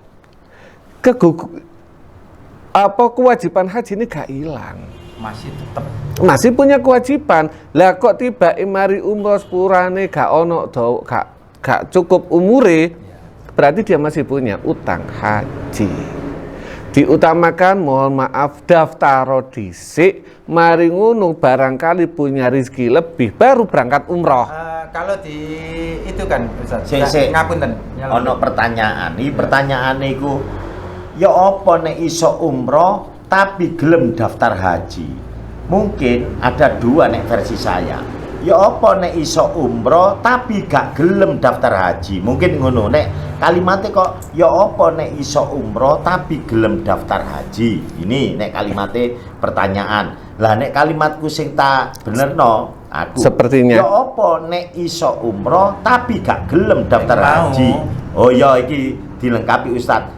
Kewajiban haji ini gak hilang. Masih tetap Masih punya kewajiban. Lah kok tiba mari umroh sepurane gak ono gak cukup umure, berarti dia masih punya utang haji. Diutamakan mohon maaf daftar dhisik, mari ngono barangkali punya rezeki lebih baru berangkat umroh. kalau di itu kan Ustaz. Sik. Ngapunten. Ono pertanyaan. Iki pertanyaan iku ya apa nek iso umroh tapi gelem daftar haji? Mungkin ada dua nek versi saya. Ya apa nek iso umroh tapi gak gelem daftar haji? Mungkin ngono nek kalimatnya kok ya apa nek iso umroh tapi gelem daftar haji. Ini nek kalimatnya pertanyaan. Lah nek kalimatku sing tak benerno aku. Sepertinya. Ya apa nek iso umroh tapi gak gelem daftar Mau. haji? Oh ya iki dilengkapi Ustadz.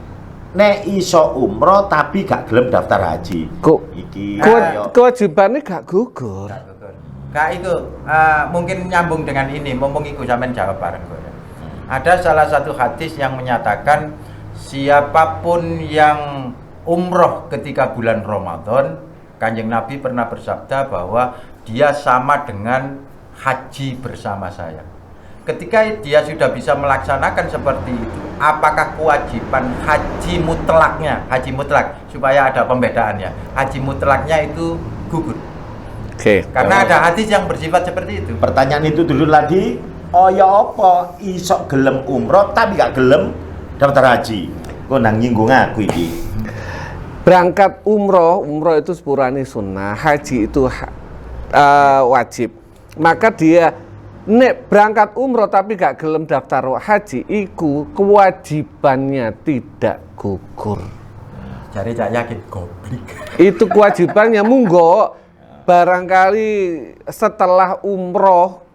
Nek iso umroh tapi gak gelem daftar haji. Kok Iki kewajibannya gak gugur. Kak itu mungkin nyambung dengan ini, mumpung iku sampean jawab bareng kok ya. Ada salah satu hadis yang menyatakan siapapun yang umroh ketika bulan Ramadan, Kanjeng Nabi pernah bersabda bahwa dia sama dengan haji bersama saya. Ketika dia sudah bisa melaksanakan seperti itu, apakah kewajiban haji mutlak supaya ada pembedaannya, haji mutlaknya itu gugur? Oke. Karena ada hadis yang bersifat seperti itu. pertanyaan itu dulu lagi. Oh ya apa iso gelem umroh tapi gak gelem daftar haji? Kok nang nyinggung aku iki. Berangkat umroh itu sepurane sunnah, haji itu wajib. Maka dia nek berangkat umroh tapi gak gelem daftar haji, iku kewajibannya tidak gugur. Jadi saya yakin goblik. Itu kewajibannya munggo barangkali setelah umroh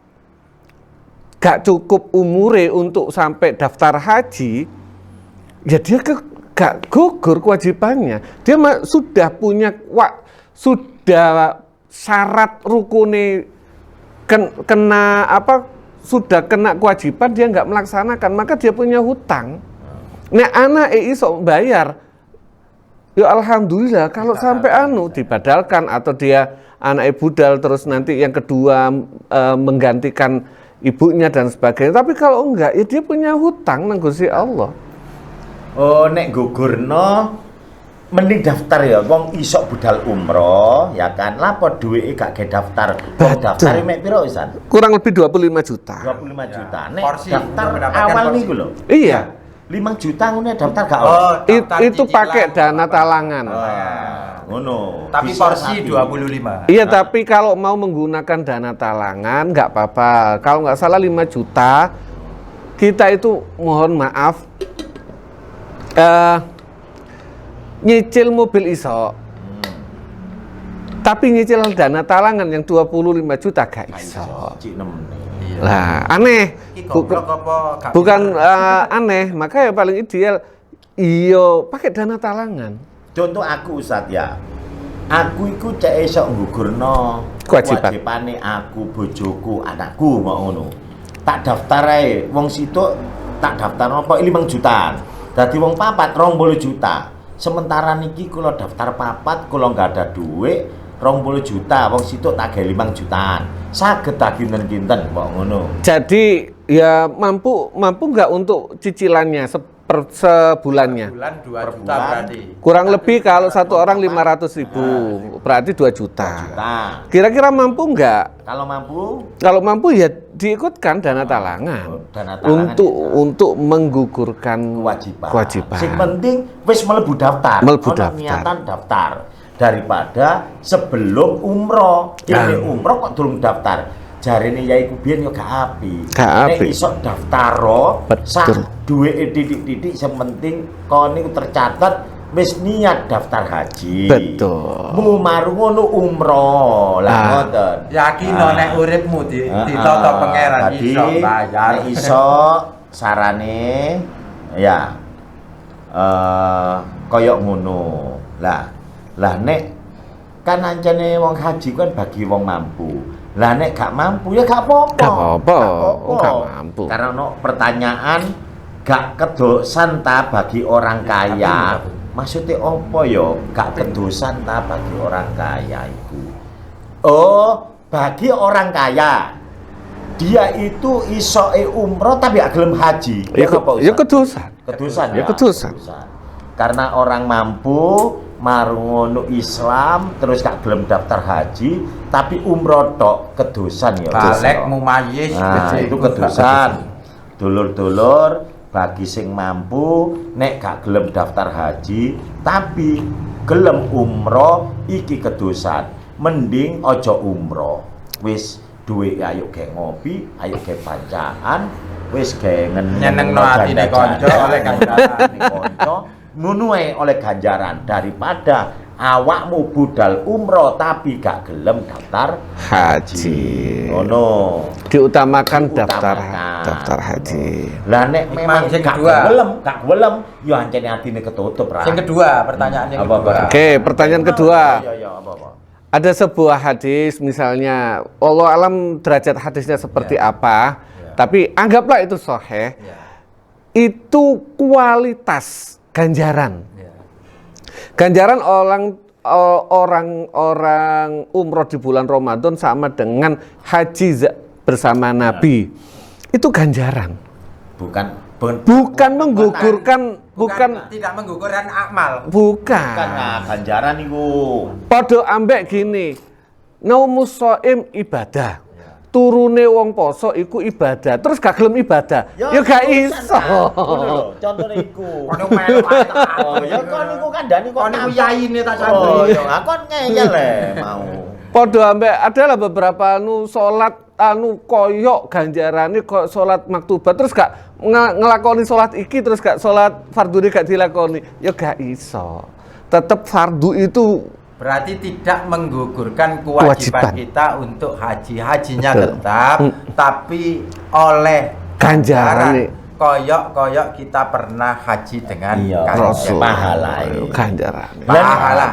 gak cukup umure untuk sampai daftar haji, ya dia gak gugur kewajibannya. Dia sudah punya sudah syarat rukune kena apa, sudah kena kewajiban, dia nggak melaksanakan, maka dia punya hutang. Nek anak iso bayar, ya alhamdulillah. Kalau sampai dibadalkan atau dia anak budal terus nanti yang kedua menggantikan ibunya dan sebagainya. Tapi kalau enggak, ya dia punya hutang nang Gusti Allah. Oh nek gugurno mending daftar ya, wong isok budal umroh ya kan, lapo duweke gak ge daftar. Wong daftar mek piro Ustaz? Kurang lebih 25 juta. 25 juta. Nek Porsi, daftar mendapatkan awal porsi. niku lho. Iya. 5 juta ngene daftar gak Oh, oleh. daftar Itu cicilan. pakai dana talangan. Ngono. Tapi Bisa porsi tapi. 25. Iya, tapi kalau mau menggunakan dana talangan nggak apa-apa. Kalau nggak salah 5 juta, kita itu mohon maaf nyicil mobil iso. Tapi nyicil dana talangan yang 25 juta gak iso. Cik nemen. Iya. Lah, aneh. Iki goblok apa gak Bukan bisa? aneh, makanya paling ideal iyo pakai dana talangan. Contoh aku Ustaz ya. Aku iku cek esok nggugurno Kewajiban. kewajibane aku, bojoku, anakku mau ngono. Tak daftar ae. Wong situ tak daftar apa 5 juta. Dadi wong papat 20 juta. Sementara niki kula daftar papat, kula nggak ada duit 20 juta, wong situ tak gawe 5 jutaan. Saged tak kinten-kinten kok ngono. Jadi ya mampu nggak untuk cicilannya sebulannya? Bulan 2 Per juta bulan. berarti. Kurang lebih kalau satu orang 500.000, berarti 2 juta. Juta. Kira-kira mampu nggak? Kalau mampu Kalau mampu ya diikutkan dana talangan dana talangan untuk menggugurkan kewajiban. Sing penting wis mlebu daftar. Mlebu Ono daftar. niatan daftar daripada sebelum umroh. Ini umroh kok durung daftar. jarene Yai Kubiyen yo gak apik. Gak Nek apik. iso daftaro Betul. sak duweke titik-titik sementing kon niku tercatat wis niat daftar haji. Betul. Mu maru ngono umroh. Lah Ah. ngoten. Yakin nek uripmu ditata Heeh. pangeran Tadi, iso bayar. nek iso sarane ya kaya ngono. Lah nek kan ancene wong haji kan bagi wong mampu. Lah nek gak mampu ya gak apa-apa. Gak apa-apa, gak mampu. Karena ono pertanyaan gak kedosan ta bagi orang kaya. Maksudnya apa ya? Gak kedosan ta bagi orang kaya itu. Oh, bagi orang kaya. Dia itu isoe umroh tapi gak gelem haji. Ya, apa, ya Ustaz? kedosan. Kedusan Ya, kedusan. Karena orang mampu marungono Islam terus gak gelem daftar haji tapi umroh tok kedusan ya. Balik mumayyiz. Nah, itu kedusan. Dulur-dulur bagi sing mampu nek gak gelem daftar haji tapi gelem umroh iki kedusan. Mending ojo umroh. Wis duwe ayo ge ngopi, ayo ge bacaan, wis ge Nyenengno atine kanca oleh ganjaran. kanca ngono ae oleh ganjaran daripada awakmu budal umroh tapi gak gelem daftar Haji. ngono. Diutamakan Diutamakan. daftar haji. Lah nek memang Sing gak kedua. gelem yo ancene atine ketutup ra. Yang kedua, pertanyaan yang Apa, kedua. Pak? Oke, pertanyaan kedua. Iya, apa-apa. Ada sebuah hadis misalnya, Allah alam derajat hadisnya seperti apa, tapi anggaplah itu sahih. Ya. Itu kualitas ganjaran. Ya. Ganjaran orang umroh di bulan Ramadan sama dengan haji bersama Nabi. Itu ganjaran. Bukan menggugurkan, bukan tidak menggugurkan amal. Kan ganjaran niku. Podo ambek gini, naumus shaim ibadah. Turune wong poso iku ibadah. Terus gak gelem ibadah. Ya gak iso. Contone iku. Ono melu Oh, ya kon niku kandhani kok. Kon niku yaine tak Oh, santri. ya kon ngeyel le mau. Podo ambek adalah beberapa salat koyok ganjarane kok salat maktubat terus gak ngelakoni salat iki terus gak salat fardhu gak dilakoni. Ya gak iso. Tetep fardu itu Berarti tidak menggugurkan kewajiban Kewajiban. kita untuk haji. Hajinya Betul. tetap, tapi oleh Ganjaran. koyok kita pernah haji dengan Rasul pahala. ganjaran. Pahala.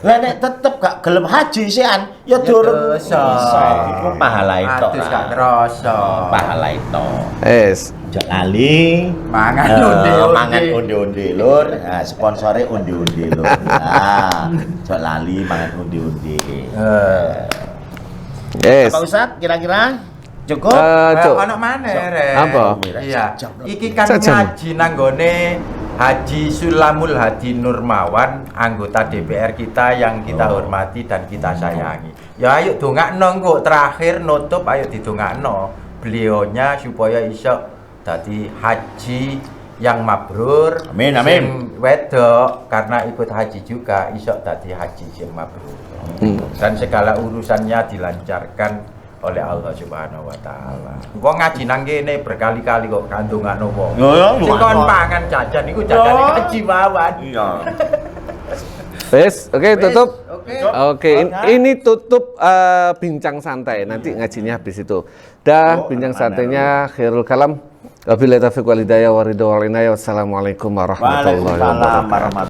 Lah nek tetep gak gelem haji sian, ya durung dosa. iso. Iku pahala itu. Atus gak kerasa. Pahala itu. Es. Ojo lali Mangan undi-undi. mangan undi-undi lur. Nah, sponsore undi-undi lur. Nah, ojo lali mangan undi-undi. Es. Pak Ustadz kira-kira cukup? Cuk. Ono maneh, Rek. Apa? Iya. Iki kan Sajam. ngaji nanggone Haji Sulamul Hadi Nurmawan, anggota DPR kita yang kita hormati dan kita sayangi. Ya ayo dongakno engko terakhir nutup ayo didongakno beliaunya supaya iso dadi haji yang mabrur. Amin, amin. Sing wedok karena ikut haji juga iso dadi haji sing mabrur. Dan segala urusannya dilancarkan oleh Allah Subhanahu wa taala. Wong ngaji nang kene berkali-kali kok kandungane wong. Ya, Sing kon pangan jajan iku jajane haji mawon. Iya. Wes, oke tutup. Oke. Oke, ini tutup bincang santai. Nanti ngajinya habis itu. Dah, bincang santainya Khairul Kalam. Wabillahi taufiq wal hidayah wa ridha wal inayah. Wassalamualaikum warahmatullahi Waalaikumsalam wabarakatuh. warahmatullahi